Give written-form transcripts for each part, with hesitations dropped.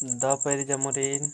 Daperi jamurin.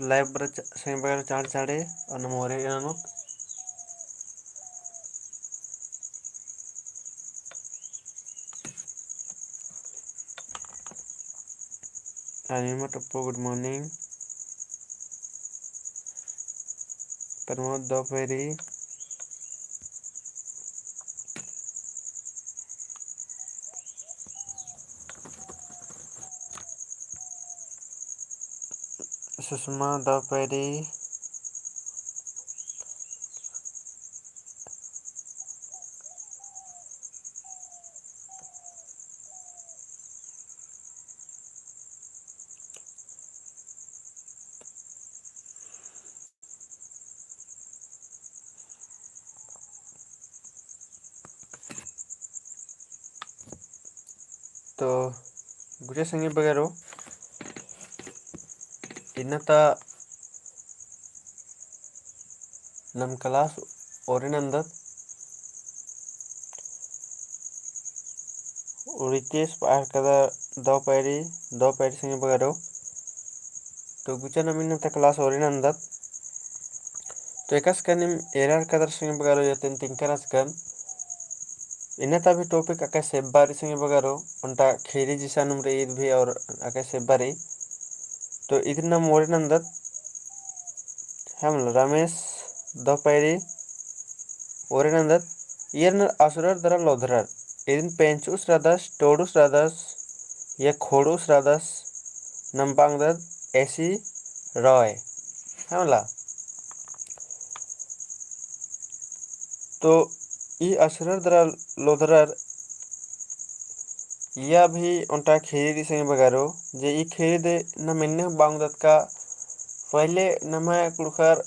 Live bersengbang cari-cari anu more anu anima topo good morning Pramod Daperi Susma Daperi to guja sangi bagaro inata nam class orinandat Ritesh par kada Daperi sangi bagaro to guja nam inata class orinandat तो एकाच कानिम error kadar संगे बगारो यातेन तिंकरास kan inata भी topic आका सेबारी संगे बगारो उनटा खेरी जिसानुम रे ईद भी और आका सेबारी तो इधर नाम ओरिनंदत हम रमेश Daperi ओरिनंदत येन असुरर दरा लोधरर इदिन पेंचुस रादास टोडुस रादास या खोडुस रादास नंबांगदत ऐसी रॉय हमला तो ई असुरर दरा लोधरर या भी उनटा खेरी संगे बगारो जे ई खेरी दे न मिन्ने बांगदत का पहले नमा कुड़कर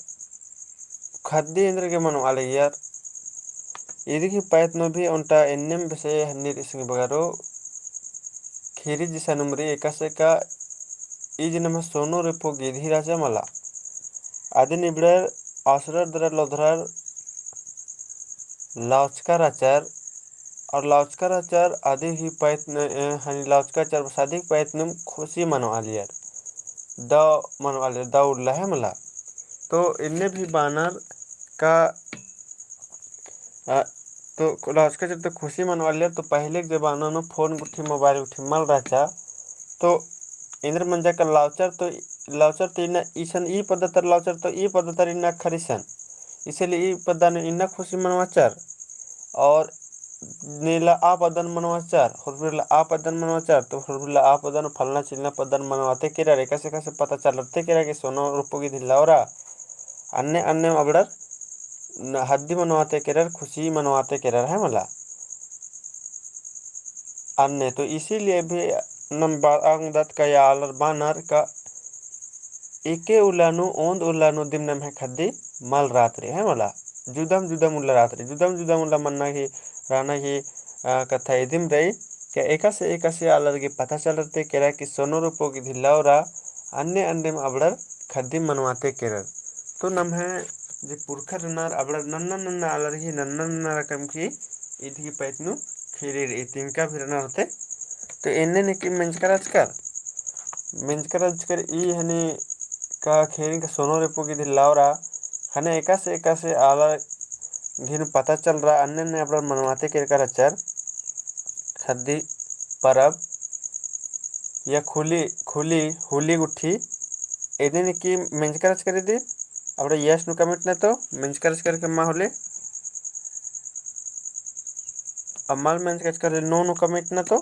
खाद्य इंद्र के मनो आले यार यदि की पायत नो भी उनटा एन्नेम बसे हन्नी संगे बगारो खेरी जिसा नंबरी एकासे का इज नमा सोनो रेपो गिधी राजा मला आदि निबड़र असुरर दरा लोधरर लाउचका आचार और लाउचका आचार आदि ही पायत हनी लाउचका आचार सादिक पायत नम खुशी मनो आलियर द मनो आलियर द उड़ला है मला तो इनने भी बानर का तो लाउचका जब तक खुशी मनो आलियर तो पहले के जमाना में फोन उठी मोबाइल उठी मल रहा तो इंद्र मंजा का लाउचर तो इन्ना ईसन ई पद्धतर लाउचर तो ई पद्धतर इन्ना खरीसन इसलिए ई पद्धन इन्ना खुशी मनवाचार और नीला आपदन मनवाचार हुरबिरला आपदन मनवाचार तो हुरबिरला आपदन फलना चिलना पदन मनवाते केरा रे कैसे कैसे पता चलते केरा के सोनो रूपोगी दिलावरा अन्य अन्य अबड़र हद्दी मनवाते केरर खुशी मनवाते केरर है मला अन्य तो इसीलिए भी नंबर अंगदत का या आलर बानर का एके उलानु ओंद उलानु दिम नम है खद्दी मल रात्रि है मला जुदम उल्ला रात्रि जुदम उल्ला मन्ना की राना की कथा इदिम रही क्या एका से आलर की पता चलते केरा कि सोनो रूपो की धिलावरा अन्य अन्य अबड़र खद्दी मनवाते केरर तो नम है जे पुरखर नार अबड़र नन्ना नन्ना आलर की नन्ना नन्ना रकम की इध की पैतनु खीरी इतिंका फिरना होते तो इन्ने ने की मेंजकर ई हनी का खेरी का सोनो रेपो की धिलावरा हने एका से आलर घिन पता चल रहा अन्य ने अपना मनवाते के कर अचर खद्दी परब या खुली खुली हुली गुठी ಇದಕ್ಕೆ ಮೆಂಚಕರಚ್ ಕರಿದಿ આપણે યસ નું કમેન્ટ ન તો ಮೆಂಚಕರಚ್ करके मा होले अमाल ಮೆಂಚಕರಚ್ करे नो નું કમેન્ટ ન તો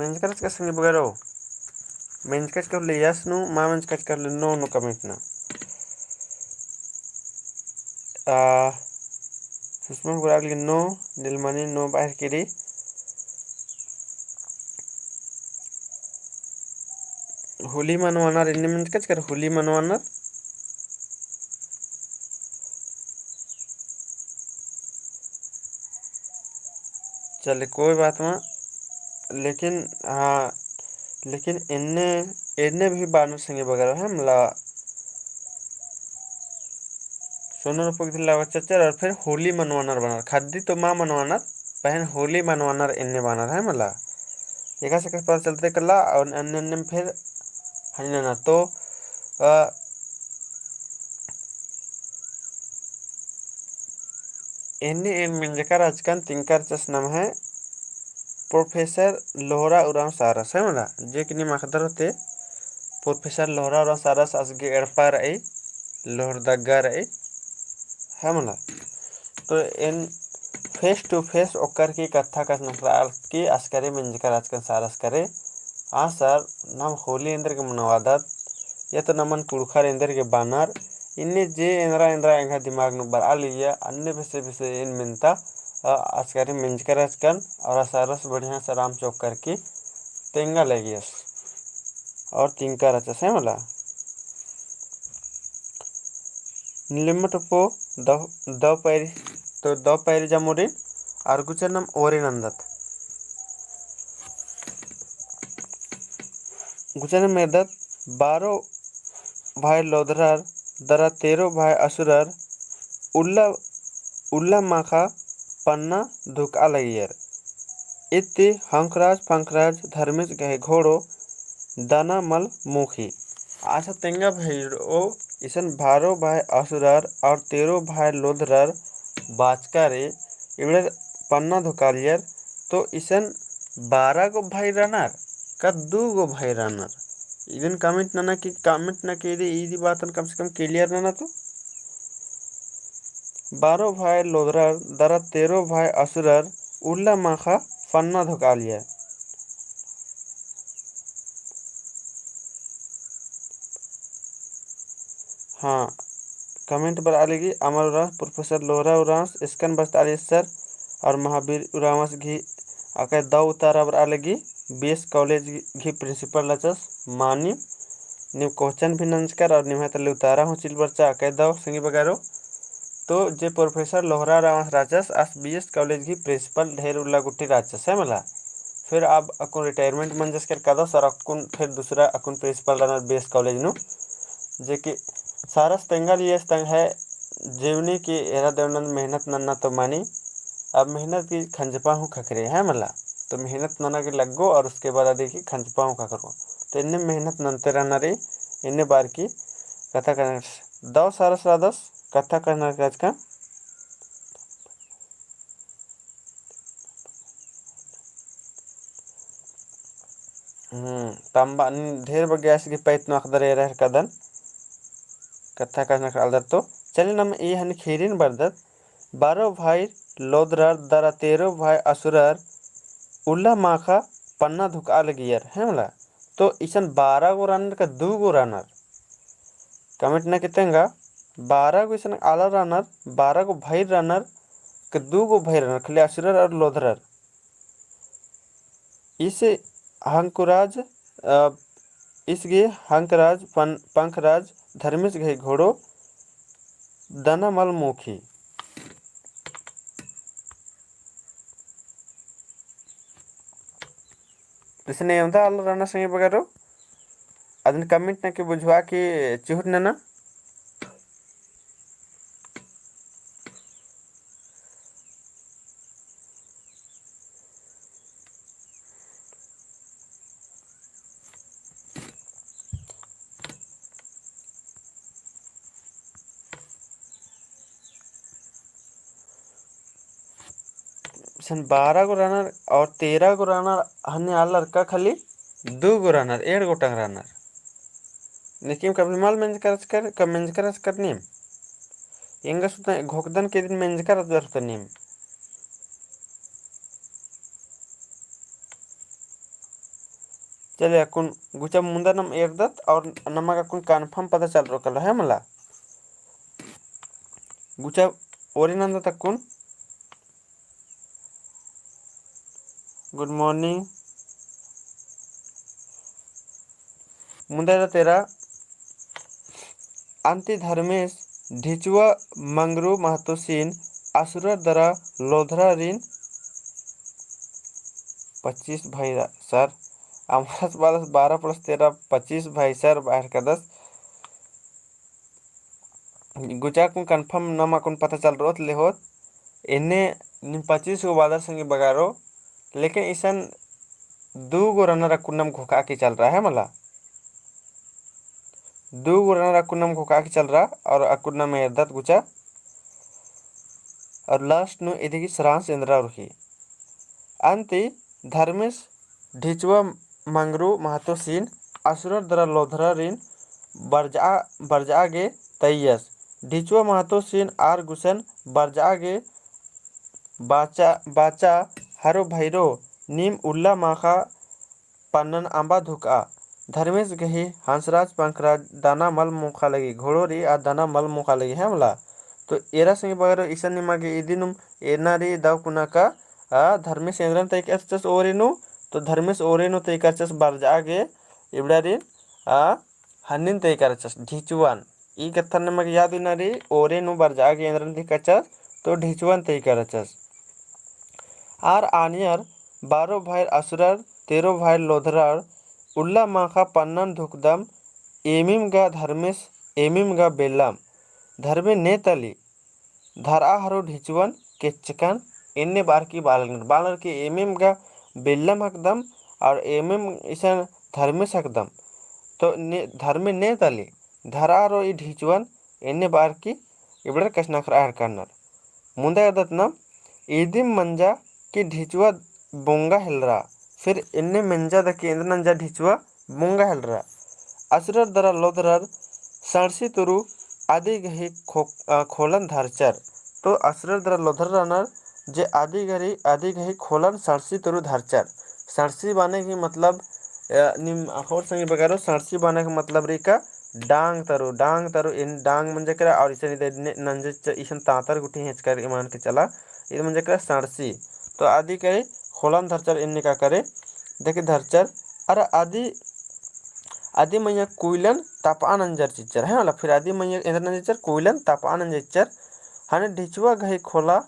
ಮೆಂಚಕರಚ್ का संगे बगैरो ಮೆಂಚಕರಚ್ कर ले यस નું मा ಮೆಂಚಕರಚ್ कर ले नो નું कमेंट ना सुषमा गुरागली नो नीलमणि नो बाहर किरी होली मनवाना इन्ने ಮೆಂಚಕರಚ್ कर होली मनवाना चले कोई बात ना लेकिन हाँ लेकिन इन्ने इन्ने भी बानर संगे वगैरह है मला सोनर पगला चचर और फिर होली मनवाना बनार खादी तो माँ मनवाना पहन होली मनवाना इन्ने बानर है मला एक से पता चलते कला और अन्य अन्य फिर हन्ना तो इन्ने इन मिंजकर आजकल तिंकर चस नाम है प्रोफेसर लोहरा उराम सारस है मला जे कि माखदर होते प्रोफेसर लोहरा उराम सारस असगे एड़पा रहे लोहर दग्गा रहे है मला तो इन फेस टू फेस ओकर की कथा का नफराल की अस्करी मिंजकर आजकल सारस करे हाँ सर नाम होली इंद्र के मनवादत या तो नमन पुरखर इंद्र के बानर इन्ने जे इंद्रा इंद्रा इंगा दिमाग नु बरा लिया अन्य विषय इन मिनता अस्करी मिंजकर आजकल और सारस बढ़िया से राम चौक करके तेंगा लगी और तिंका रचा है मला निलिमटपो द पैरी तो द पैरी जामुरी आर्गुचर नाम ओरिनंदत गुचर मेदत 12 भाई लोधरार दरा 13 भाई असुरार उल्ला उल्ला माखा पन्ना धुक अलगियर इत्ती हंकराज पंकराज धर्मेश गहे घोड़ो दाना मल मुखी आशा तेंगा भेड़ो इसन 12 भाई असुरार और 13 भाई लोधरार बाचकारे इबड़े पन्ना धुकालियर तो इसन 12 गो भाई रनार का 2 गो भाई रनार इधन कमेंट ना कि इदी बात कम से कम क्लियर ना तो 12 भाई लोधरार दरा 13 भाई असुरार उल्ला माखा पन्ना धुकालियर हाँ कमेंट पर आलेगी अमर उरांस प्रोफेसर लोहरा उरांस स्कन बस्त आली सर और महावीर उरांस घी आके दाव उतारा पर आलेगी बीएस कॉलेज घी प्रिंसिपल लचस मानी निव क्वेश्चन भी नंस्कर और निव तले उतारा हूँ चिल बच्चा आके दाव संगी बगैरो तो जे प्रोफेसर लोहरा उरांस राजस आस बीएस कॉलेज घी प्रिंसिपल ढेर उल्ला गुट्टी राजस है मला फिर आप अकुन रिटायरमेंट मंजस कर कदो सर अकुन फिर दूसरा अकुन प्रिंसिपल रनर बीएस कॉलेज नु जे कि सारस तेंगा लिए तंग है जीवनी की एरा देवनंद मेहनत नन्ना तो मानी अब मेहनत की खंजपा हूँ खकरे है मला तो मेहनत नना के लगो और उसके बाद देखी खंजपा हूँ खकरो तो इन्ने मेहनत ननते रहना रे इन्ने बार की कथा करना दो सारस रादस कथा करना आज का तंबा ढेर बग्यास की पैत नखदर रह कदन कथा करना अलदर तो चलिए नम ये हन खीरिन बरदत 12 भाई लोदरार दरा 13 भाई असुरार उल्ला माखा पन्ना धुका लगियर है मला तो इसन 12 गो रनर का 2 गो रनर कमेंट ना कितेंगा 12 गो इसन आला रनर 12 गो भाई रनर के 2 गो भाई रनर खाली असुरार और लोदरार इसे हंकुराज इसगे हंकराज पंखराज धर्मेश घे घोड़ो दनामल मुखी इसने यमदा अल्ल राना संगे बगारो ಅದನ್ನ ಕಮೆಂಟ್ ನಕ್ಕೆ ಬುझवाकी ಚಿಹುಟ್ನನ सन 12 गो रनर और 13 गो रनर हन्ने आलर का खाली 2 गो रनर 1 गोटंग रनर लेकिन कभी माल मेंज कर नीम इंग सुता घोकदन के दिन मेंज कर दर नीम चले अकुन गुचा मुंदा नम एरदत और नमक अकुन कन्फर्म पता चल रो कल है मला गुचा ओरिनंद तकुन गुड मॉर्निंग मुंदा तेरा अंति धर्मेश ढिचुआ मंगरू महतोसीन असुर दरा लोधरा ऋण 25 भाई सर अमरस बालस 12 + 13 25 भाई सर बाहर का 10 गुचा को कंफर्म नमा को पता चल रोत ले होत इन्हें 25 को बादर संगे बगारो लेकिन ईसन 2 गो रनर कुन्नम घोका के चल रहा है मला 2 गो रनर कुन्नम घोका के चल रहा और अकुन्नम में दत गुचा और लास्ट नु इधर की सरांश इंद्रा रुखी अंति धर्मेश ढिचुआ मंगरू महतो सीन असुर दरा लोधरा ऋण बरजा गे तैयस ढिचुआ महतो सीन आर गुसन बरजा गे बाचा हरो भैरो नीम उल्ला माखा पन्नन आंबा धुका धर्मेश गही हंसराज पंखराज दाना मल मुखा लगी घोड़ोरी आ दाना मल मुखा लगी है मला तो एरा संगे बगर ईसन निमागे इदिनुम एनारी दाव कुना का धर्मेश इंद्रन तय करचस ओरेनु तो धर्मेश ओरेनु तय करचस बरजागे इबडारी हन्निन तय करचस ढिचुआन ई कथन नमक याद इनारी ओरेनु बरजागे इंद्रन तय करचस तो ढिचुआन तय करचस आर आनियर 12 भाई असुरर 13 भाई लोधरार उल्ला माखा पन्नन धुकदम एमिम गा धर्मेश एमिम गा बेल्लाम धर्मे नेतली धरा हरो ढिचुआन केचकन इन्ने बार की बालर की एमिम गा बेल्लम हकदम और एमिम ईसन धर्मेश हकदम तो धर्मे नेतली धरा हरो ई ढिचुआन इन्ने बार की इबड़र कशनाखरा हरकनर मुंदा दत्नम ईदिम मंजा की ढिचुआ बोंगा हिलरा फिर इन्ने मंजा द केंद्र नंजा ढिचुआ बोंगा हिलरा असरर दरा लोधरर सरसी तुरु आदि गही खोलन धरचर तो असरर दरा लोधर रनर जे आदि गही खोलन सरसी तुरु धरचर सरसी बाने की मतलब निम और संगे बगारो सरसी बाने का मतलब रेका डांग तरु इन डांग म्हणजे करा और इसे नंजे इसन तातर गुठी हेचकर ईमान के चला ये म्हणजे करा सरसी तो आदि करे खोलन धरचर इनने का करे देखे धरचर अरे आदि मैया कोयलन तापानंजर चिच्चर है वाला फिर आदि मैया इंद्रनंजर कोयलन तापानंजर हने ढिचुआ गहे खोला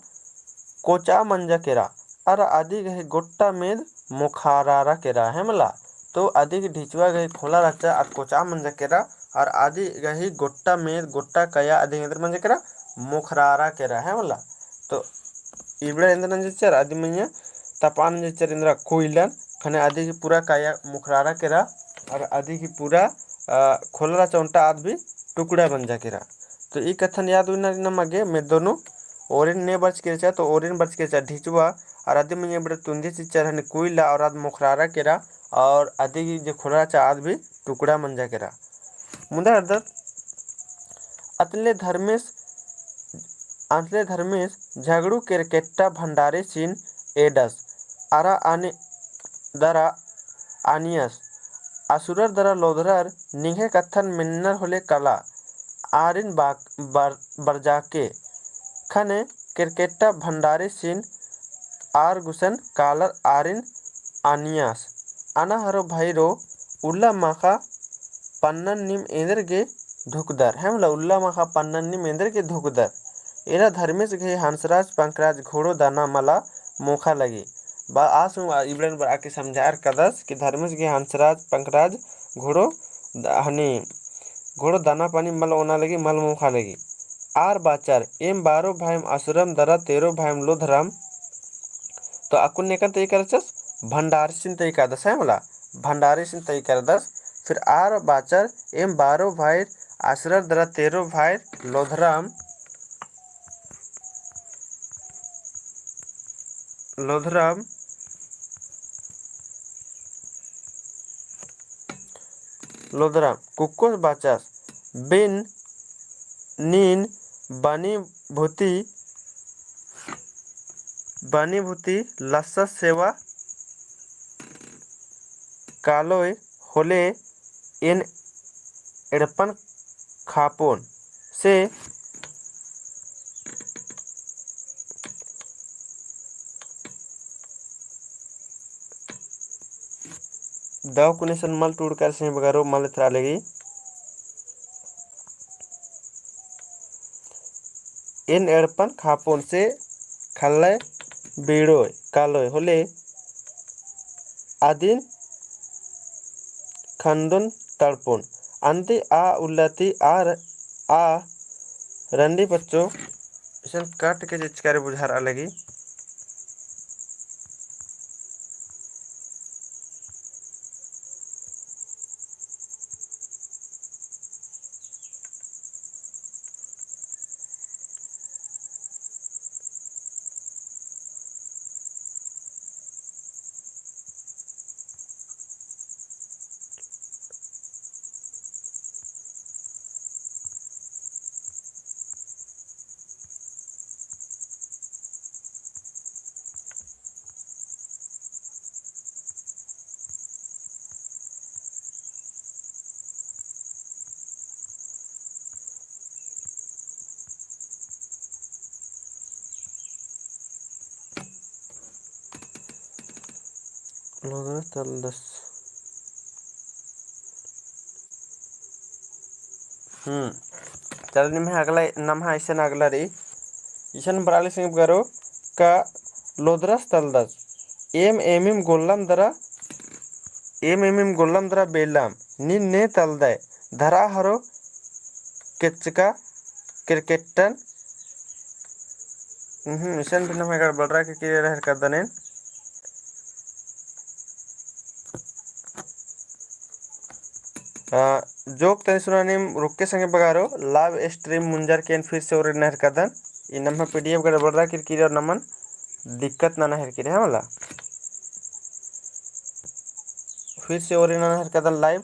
कोचा मंजा केरा अरे आदि गहे गोट्टा मेद मुखारारा केरा है मला तो आदि की ढिचुआ गहे खोला रचा और कोचा मंजा केरा और आदि गही गोट्टा मेद गोट्टा कया आदि इंद्र मंजा केरा मुखरारा केरा है मला तो इबड़ा इंद्रनंजर आदि मैया तापानंजर इंद्र कोयलन खने आदि की पूरा काया मुखरारा केरा और आदि की पूरा खोलरा चौंटा आदि भी टुकड़ा बन जा केरा तो ये कथन याद हुई ना मगे मैं दोनों ओरिन ने बच के चा तो ओरिन बच के चा ढिचुआ और आदि में बड़े तुंदी चिच्चर है कोयला और आद मुखरारा केरा और आदि की जो खोलरा चा आदि भी टुकड़ा बन जा केरा मुंदा अर्दत अतले धर्मेश झगड़ू केरकेट्टा भंडारे सीन एडस आरा आने दरा आनियस असुरर दरा लोधरर निघे कथन मिन्नर होले कला आरिन बरजाके खने क्रिकेटा भंडारे सीन आर गुसन कालर आरिन आनियास अना हरो भैरो उल्ला माखा पन्नन निम इंद्र के धुकदर है मतलब उल्ला माखा पन्नन निम इंद्र के धुकदर एरा धर्मेश घे हंसराज पंकराज घोड़ो दाना मला मोखा लगी बा आस इब्रान पर आके समझार कदस कि धर्मेश के हंसराज पंकराज घोड़ो हनी घोड़ो दाना पानी मल ओना लगी मल मुखा लगी आर बाचार एम 12 भाईम असुरम दरा 13 भाईम लोधरम तो अकुन नेकन तय करचस भंडार सिन तय कर दस है मला भंडारी सिन तय कर दस फिर आर बाचार एम 12 भाई असुरम दरा 13 भाई लोधरम लोधराम कुकुर बाचास बिन नीन बानी भूति लस्सा सेवा कालोय होले इन एड़पन खापोन से दाव कुनेसन मल टूड़कर से बगारो मल त्रा लेगी इन एड़पन खापोन से खल्ले बीड़ोय कालोय होले आदिन खंदुन तड़पुन अंति आ उल्लति आ रंडी बच्चों इसे काट के चिचकारी बुझार अलगी तलदस चल निम्हे अगला नाम है ऐसे अगला रे ईशन बराली सिंह करो का लोदरस तलदस एम गोल्लम दरा बेलम निन्ने तलदय धरा हरो किचका क्रिकेटन ईशन भी नाम है बलरा के रहर कर दने जोक तनि सुनानिम रुके संगे बगारो लाइव स्ट्रीम मुंजर के फिर से और नहर कदन इ नम्हा पीडीएफ कर बोल रहा किरकिर और नमन दिक्कत ना नहर किरे है वाला फिर से और नहर कदन लाइव